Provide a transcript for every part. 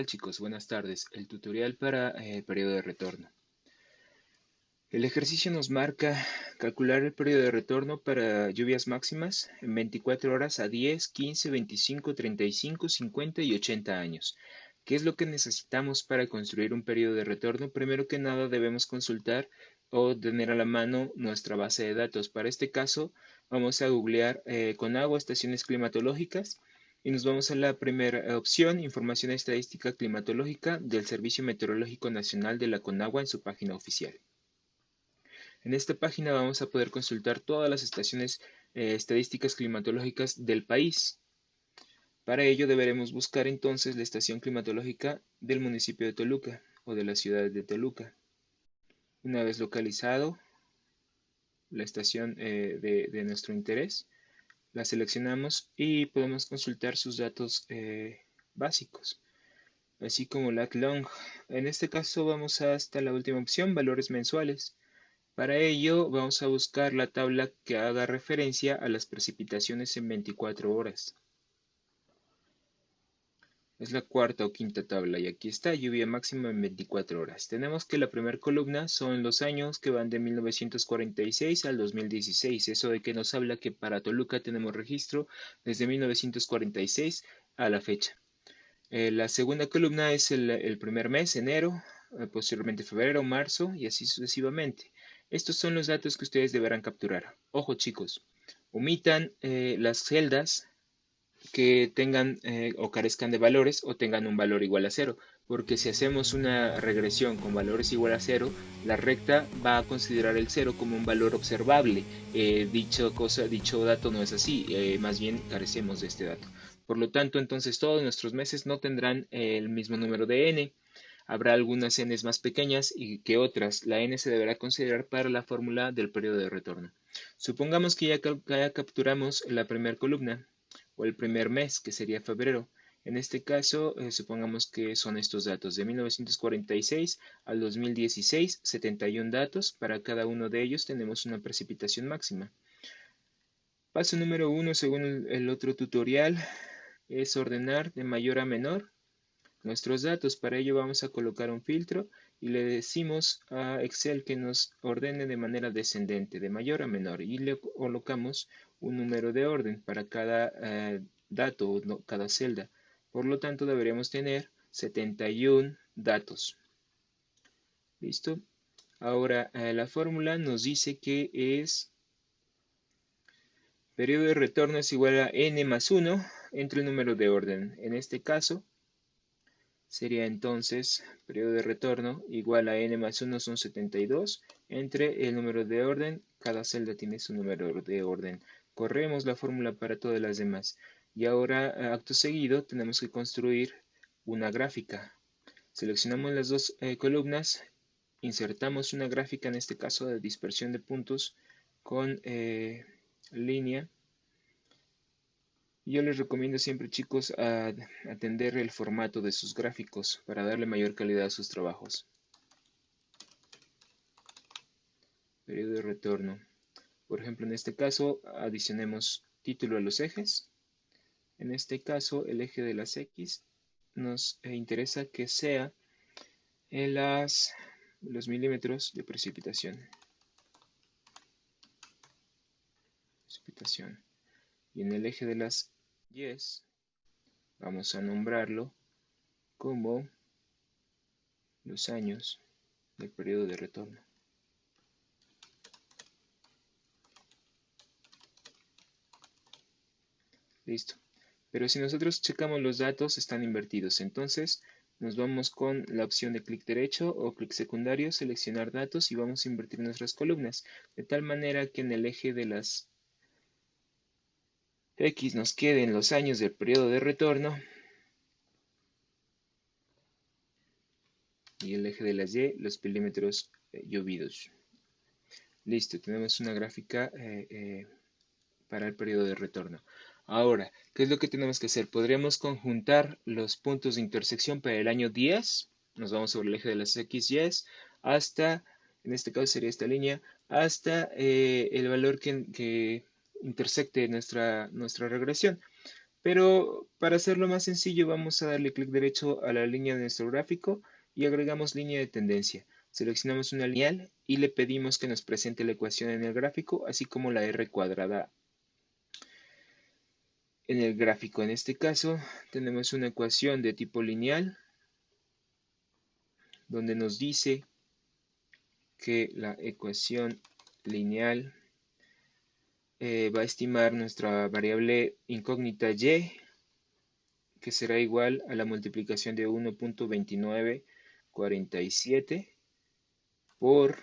tal, chicos? Buenas tardes. El tutorial para el periodo de retorno. El ejercicio nos marca calcular el periodo de retorno para lluvias máximas en 24 horas a 10, 15, 25, 35, 50 y 80 años. ¿Qué es lo que necesitamos para construir un periodo de retorno? Primero que nada debemos consultar o tener a la mano nuestra base de datos. Para este caso vamos a googlear con agua estaciones climatológicas y nos vamos a la primera opción, información estadística climatológica del Servicio Meteorológico Nacional de la Conagua en su página oficial. En esta página vamos a poder consultar todas las estaciones estadísticas climatológicas del país. Para ello deberemos buscar entonces la estación climatológica del municipio de Toluca o de la ciudad de Toluca. Una vez localizado la estación de nuestro interés, la seleccionamos y podemos consultar sus datos básicos, así como lat long. En este caso vamos hasta la última opción, valores mensuales. Para ello vamos a buscar la tabla que haga referencia a las precipitaciones en 24 horas. Es la cuarta o quinta tabla y aquí está, lluvia máxima en 24 horas. Tenemos que la primera columna son los años que van de 1946 al 2016. Eso de que nos habla que para Toluca tenemos registro desde 1946 a la fecha. La segunda columna es el primer mes, enero, posteriormente febrero, marzo y así sucesivamente. Estos son los datos que ustedes deberán capturar. Ojo chicos, omitan las celdas que tengan o carezcan de valores o tengan un valor igual a cero, porque si hacemos una regresión con valores igual a cero, la recta va a considerar el cero como un valor observable. Dicho dato no es así, más bien carecemos de este dato. Por lo tanto, entonces todos nuestros meses no tendrán el mismo número de n. Habrá algunas n's más pequeñas y que otras. La n se deberá considerar para la fórmula del periodo de retorno. Supongamos que ya capturamos la primera columna o el primer mes, que sería febrero. En este caso, supongamos que son estos datos de 1946 al 2016, 71 datos. Para cada uno de ellos tenemos una precipitación máxima. Paso número 1, según el otro tutorial, es ordenar de mayor a menor nuestros datos. Para ello vamos a colocar un filtro y le decimos a Excel que nos ordene de manera descendente, de mayor a menor, y le colocamos un número de orden para cada dato o cada celda. Por lo tanto, deberíamos tener 71 datos. ¿Listo? Ahora, la fórmula nos dice que es periodo de retorno es igual a n más 1 entre el número de orden. En este caso, sería entonces periodo de retorno igual a n más 1 son 72 entre el número de orden. Cada celda tiene su número de orden. Corremos la fórmula para todas las demás. Y ahora, acto seguido, tenemos que construir una gráfica. Seleccionamos las dos columnas, insertamos una gráfica, en este caso de dispersión de puntos con línea. Yo les recomiendo siempre, chicos, atender el formato de sus gráficos para darle mayor calidad a sus trabajos. Periodo de retorno. Por ejemplo, en este caso, adicionemos título a los ejes. En este caso, el eje de las X nos interesa que sea en los milímetros de precipitación. Y en el eje de las Y vamos a nombrarlo como los años del periodo de retorno. Listo. Pero si nosotros checamos los datos, están invertidos. Entonces, nos vamos con la opción de clic derecho o clic secundario, seleccionar datos y vamos a invertir nuestras columnas. De tal manera que en el eje de las X nos queden los años del periodo de retorno. Y el eje de las Y, los milímetros llovidos. Listo, tenemos una gráfica para el periodo de retorno. Ahora, ¿qué es lo que tenemos que hacer? Podríamos conjuntar los puntos de intersección para el año 10. Nos vamos sobre el eje de las X, Y, hasta, en este caso sería esta línea, hasta el valor que intersecte nuestra regresión. Pero para hacerlo más sencillo vamos a darle clic derecho a la línea de nuestro gráfico y agregamos línea de tendencia. Seleccionamos una lineal y le pedimos que nos presente la ecuación en el gráfico, así como la R cuadrada en el gráfico. En este caso tenemos una ecuación de tipo lineal donde nos dice que la ecuación lineal va a estimar nuestra variable incógnita y, que será igual a la multiplicación de 1.2947 por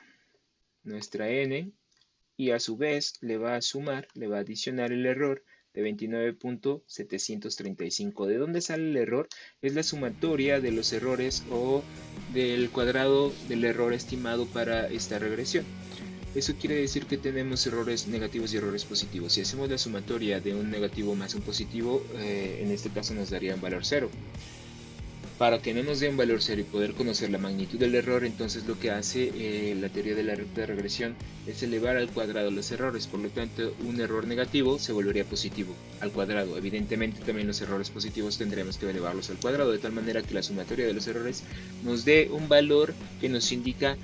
nuestra n, y a su vez le va a sumar, le va a adicionar el error de 29.735. ¿De dónde sale el error? Es la sumatoria de los errores o del cuadrado del error estimado para esta regresión. Eso quiere decir que tenemos errores negativos y errores positivos. Si hacemos la sumatoria de un negativo más un positivo, en este caso nos daría un valor 0. Para que no nos dé un valor 0 y poder conocer la magnitud del error, entonces lo que hace la teoría de la recta de regresión es elevar al cuadrado los errores. Por lo tanto, un error negativo se volvería positivo al cuadrado. Evidentemente también los errores positivos tendremos que elevarlos al cuadrado, de tal manera que la sumatoria de los errores nos dé un valor que nos indica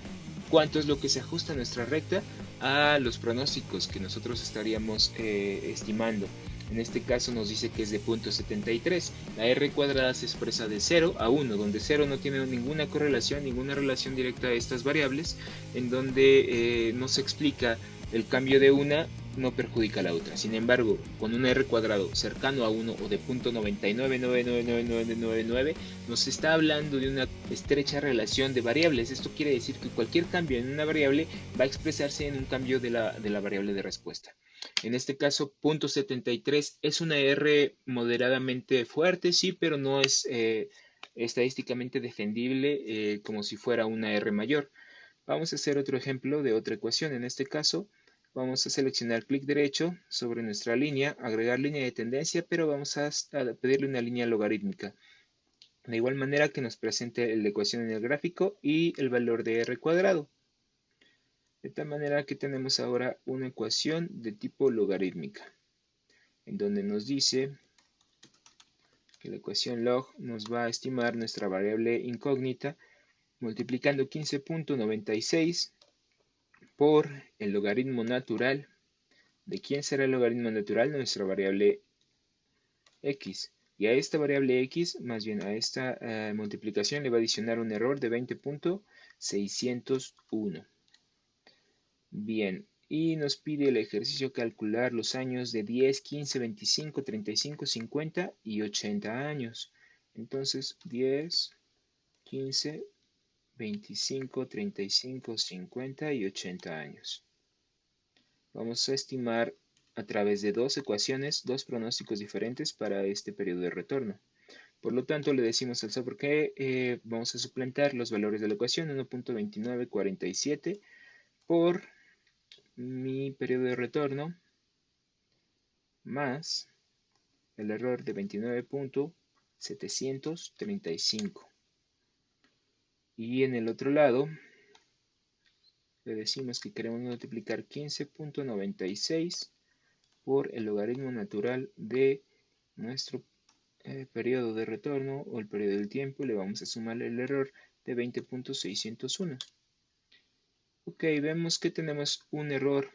cuánto es lo que se ajusta a nuestra recta a los pronósticos que nosotros estaríamos estimando. En este caso nos dice que es de 0.73. La R cuadrada se expresa de 0 a 1, donde 0 no tiene ninguna correlación, ninguna relación directa a estas variables, en donde no se explica el cambio de una no perjudica a la otra. Sin embargo, con un R cuadrado cercano a 1 o de 0.9999999 nos está hablando de una estrecha relación de variables. Esto quiere decir que cualquier cambio en una variable va a expresarse en un cambio de la variable de respuesta. En este caso, 0.73 es una R moderadamente fuerte, sí, pero no es estadísticamente defendible como si fuera una R mayor. Vamos a hacer otro ejemplo de otra ecuación. En este caso, vamos a seleccionar clic derecho sobre nuestra línea, agregar línea de tendencia, pero vamos a pedirle una línea logarítmica. De igual manera que nos presente la ecuación en el gráfico y el valor de R cuadrado. De tal manera que tenemos ahora una ecuación de tipo logarítmica, en donde nos dice que la ecuación log nos va a estimar nuestra variable incógnita multiplicando 15.96 por el logaritmo natural. ¿De quién será el logaritmo natural? Nuestra variable x. Y a esta variable x, más bien a esta multiplicación, le va a adicionar un error de 20.601. Bien, y nos pide el ejercicio calcular los años de 10, 15, 25, 35, 50 y 80 años. Entonces, 10, 15, 25, 35, 50 y 80 años. Vamos a estimar a través de dos ecuaciones, dos pronósticos diferentes para este periodo de retorno. Por lo tanto, le decimos al software que vamos a suplantar los valores de la ecuación 1.2947 por mi periodo de retorno más el error de 29.735. Y en el otro lado le decimos que queremos multiplicar 15.96 por el logaritmo natural de nuestro periodo de retorno o el periodo del tiempo. Le vamos a sumar el error de 20.601. Ok, vemos que tenemos un error,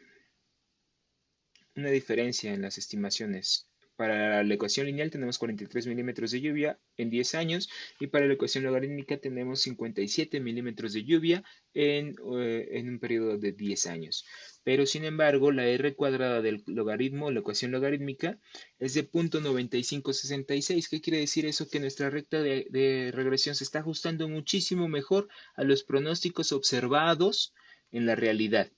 una diferencia en las estimaciones. Para la ecuación lineal tenemos 43 milímetros de lluvia en 10 años y para la ecuación logarítmica tenemos 57 milímetros de lluvia en un periodo de 10 años. Pero sin embargo, la R cuadrada del logaritmo, la ecuación logarítmica, es de 0.9566. ¿Qué quiere decir eso? Que nuestra recta de regresión se está ajustando muchísimo mejor a los pronósticos observados en la realidad.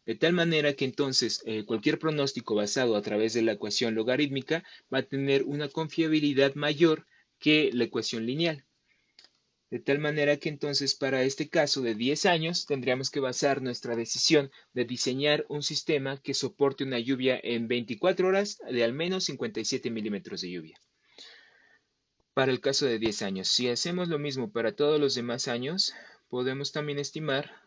De tal manera que entonces cualquier pronóstico basado a través de la ecuación logarítmica va a tener una confiabilidad mayor que la ecuación lineal. De tal manera que entonces para este caso de 10 años tendríamos que basar nuestra decisión de diseñar un sistema que soporte una lluvia en 24 horas de al menos 57 milímetros de lluvia. Para el caso de 10 años, si hacemos lo mismo para todos los demás años, podemos también estimar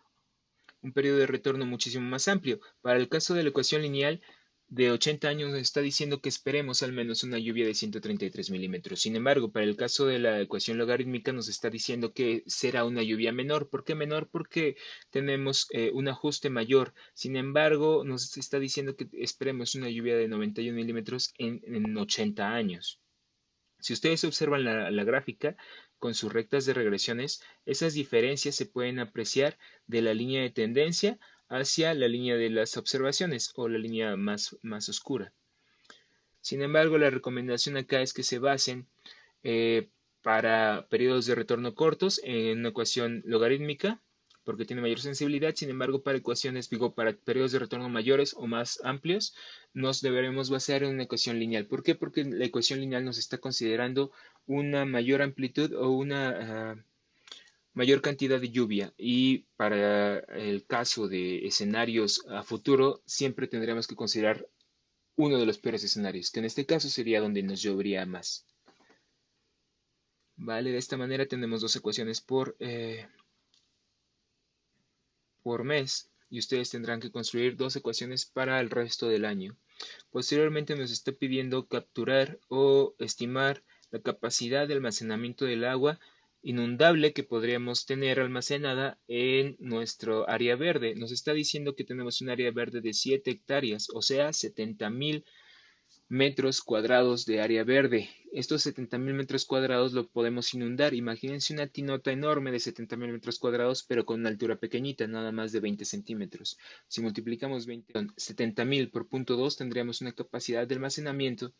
un periodo de retorno muchísimo más amplio. Para el caso de la ecuación lineal, de 80 años nos está diciendo que esperemos al menos una lluvia de 133 milímetros. Sin embargo, para el caso de la ecuación logarítmica nos está diciendo que será una lluvia menor. ¿Por qué menor? Porque tenemos un ajuste mayor. Sin embargo, nos está diciendo que esperemos una lluvia de 91 milímetros en 80 años. Si ustedes observan la gráfica con sus rectas de regresiones, esas diferencias se pueden apreciar de la línea de tendencia hacia la línea de las observaciones o la línea más oscura. Sin embargo, la recomendación acá es que se basen eh, para periodos de retorno cortos en una ecuación logarítmica porque tiene mayor sensibilidad. Sin embargo, para ecuaciones, digo, para periodos de retorno mayores o más amplios, nos deberemos basar en una ecuación lineal. ¿Por qué? Porque la ecuación lineal nos está considerando una mayor amplitud o una mayor cantidad de lluvia. Y para el caso de escenarios a futuro, siempre tendremos que considerar uno de los peores escenarios, que en este caso sería donde nos llovería más. Vale, de esta manera tenemos dos ecuaciones por mes y ustedes tendrán que construir dos ecuaciones para el resto del año. Posteriormente nos está pidiendo capturar o estimar la capacidad de almacenamiento del agua inundable que podríamos tener almacenada en nuestro área verde. Nos está diciendo que tenemos un área verde de 7 hectáreas, o sea, 70.000 metros cuadrados de área verde. Estos 70.000 metros cuadrados lo podemos inundar. Imagínense una tinota enorme de 70.000 metros cuadrados, pero con una altura pequeñita, nada más de 20 centímetros. Si multiplicamos 70.000 por punto 2, tendríamos una capacidad de almacenamiento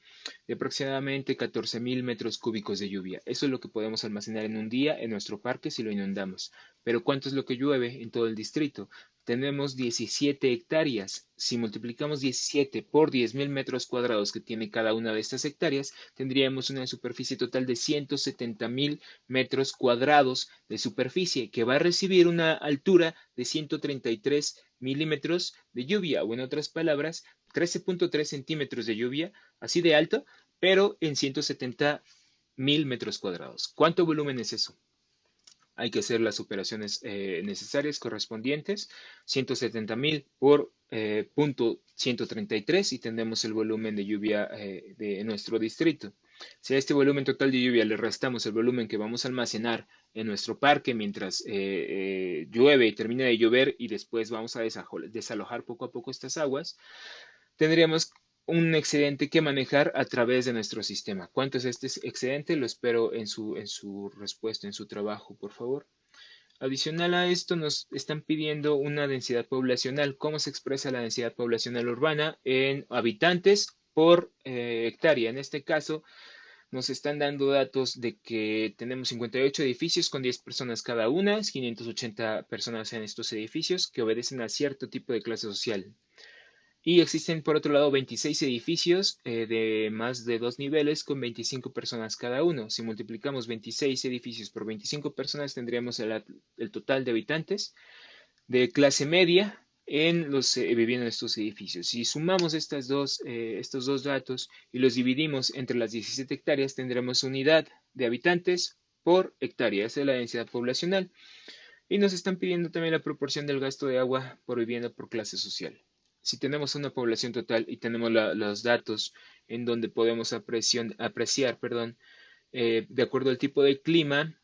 de aproximadamente 14.000 metros cúbicos de lluvia. Eso es lo que podemos almacenar en un día en nuestro parque si lo inundamos. Pero ¿cuánto es lo que llueve en todo el distrito? Tenemos 17 hectáreas. Si multiplicamos 17 por 10.000 metros cuadrados que tiene cada una de estas hectáreas, tendríamos una superficie total de 170.000 metros cuadrados de superficie que va a recibir una altura de 133 milímetros de lluvia, o en otras palabras, 13.3 centímetros de lluvia, así de alto, pero en 170.000 metros cuadrados. ¿Cuánto volumen es eso? Hay que hacer las operaciones necesarias correspondientes, 170.000 por punto 133 y tendremos el volumen de lluvia de nuestro distrito. Si a este volumen total de lluvia le restamos el volumen que vamos a almacenar en nuestro parque mientras llueve y termina de llover y después vamos a desalojar poco a poco estas aguas, tendríamos un excedente que manejar a través de nuestro sistema. ¿Cuánto es este excedente? Lo espero en su respuesta, en su trabajo, por favor. Adicional a esto, nos están pidiendo una densidad poblacional. ¿Cómo se expresa la densidad poblacional urbana? En habitantes por hectárea. En este caso, nos están dando datos de que tenemos 58 edificios con 10 personas cada una, 580 personas en estos edificios que obedecen a cierto tipo de clase social. Y existen, por otro lado, 26 edificios de más de 2 niveles con 25 personas cada uno. Si multiplicamos 26 edificios por 25 personas, tendríamos el total de habitantes de clase media viviendo en estos edificios. Si sumamos estos dos datos y los dividimos entre las 17 hectáreas, tendremos unidad de habitantes por hectárea. Esa es la densidad poblacional. Y nos están pidiendo también la proporción del gasto de agua por vivienda por clase social. Si tenemos una población total y tenemos los datos en donde podemos apreciar, de acuerdo al tipo de clima,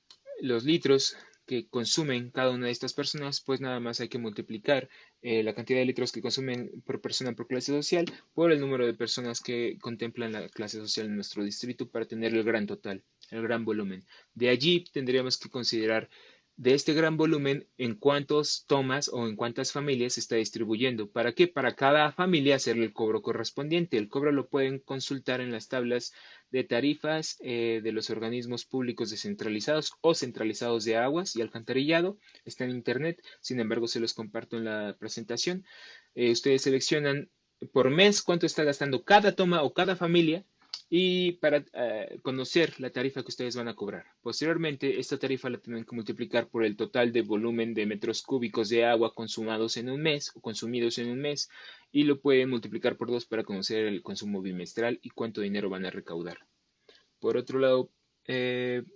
los litros que consumen cada una de estas personas, pues nada más hay que multiplicar la cantidad de litros que consumen por persona por clase social por el número de personas que contemplan la clase social en nuestro distrito para tener el gran total, el gran volumen. De allí tendríamos que considerar de este gran volumen en cuántas tomas o en cuántas familias se está distribuyendo. ¿Para qué? Para cada familia hacerle el cobro correspondiente. El cobro lo pueden consultar en las tablas de tarifas de los organismos públicos descentralizados o centralizados de aguas y alcantarillado. Está en internet, sin embargo se los comparto en la presentación. Ustedes seleccionan por mes cuánto está gastando cada toma o cada familia y para conocer la tarifa que ustedes van a cobrar. Posteriormente, esta tarifa la tienen que multiplicar por el total de volumen de metros cúbicos de agua consumados en un mes o consumidos en un mes y lo pueden multiplicar por 2 para conocer el consumo bimestral y cuánto dinero van a recaudar. Por otro lado,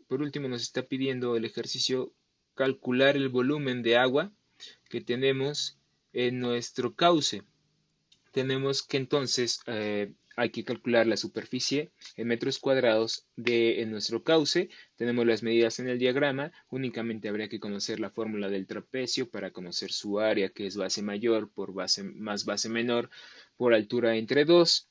por último, nos está pidiendo el ejercicio calcular el volumen de agua que tenemos en nuestro cauce. tenemos que entonces hay que calcular la superficie en metros cuadrados en nuestro cauce. Tenemos las medidas en el diagrama. Únicamente habría que conocer la fórmula del trapecio para conocer su área, que es base mayor por base más base menor por altura entre 2.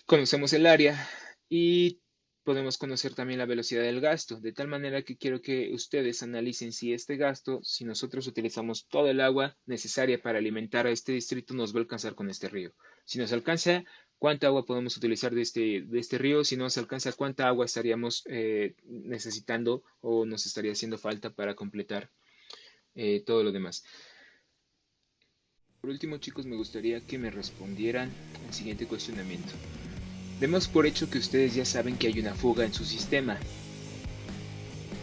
Conocemos el área y podemos conocer también la velocidad del gasto, de tal manera que quiero que ustedes analicen si este gasto, si nosotros utilizamos todo el agua necesaria para alimentar a este distrito, nos va a alcanzar con este río. Si nos alcanza, ¿cuánta agua podemos utilizar de este río? Si no nos alcanza, ¿cuánta agua estaríamos necesitando o nos estaría haciendo falta para completar todo lo demás? Por último, chicos, me gustaría que me respondieran el siguiente cuestionamiento. Demos por hecho que ustedes ya saben que hay una fuga en su sistema.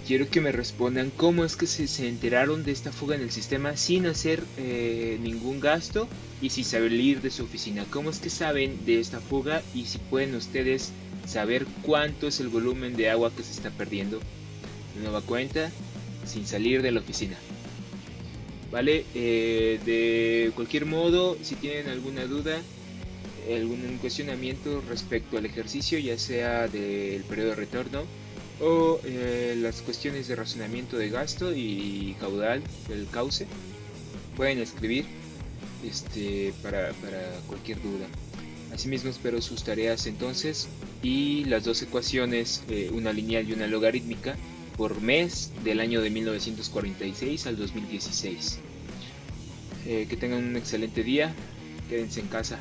Quiero que me respondan cómo es que se enteraron de esta fuga en el sistema sin hacer ningún gasto y sin salir de su oficina. ¿Cómo es que saben de esta fuga y si pueden ustedes saber cuánto es el volumen de agua que se está perdiendo de nueva cuenta sin salir de la oficina? ¿Vale? De cualquier modo, si tienen alguna duda, algún cuestionamiento respecto al ejercicio, ya sea del periodo de retorno o las cuestiones de razonamiento de gasto y caudal del cauce, pueden escribir para cualquier duda. Asimismo espero sus tareas entonces y las dos ecuaciones, una lineal y una logarítmica, por mes del año de 1946 al 2016. Que tengan un excelente día, quédense en casa.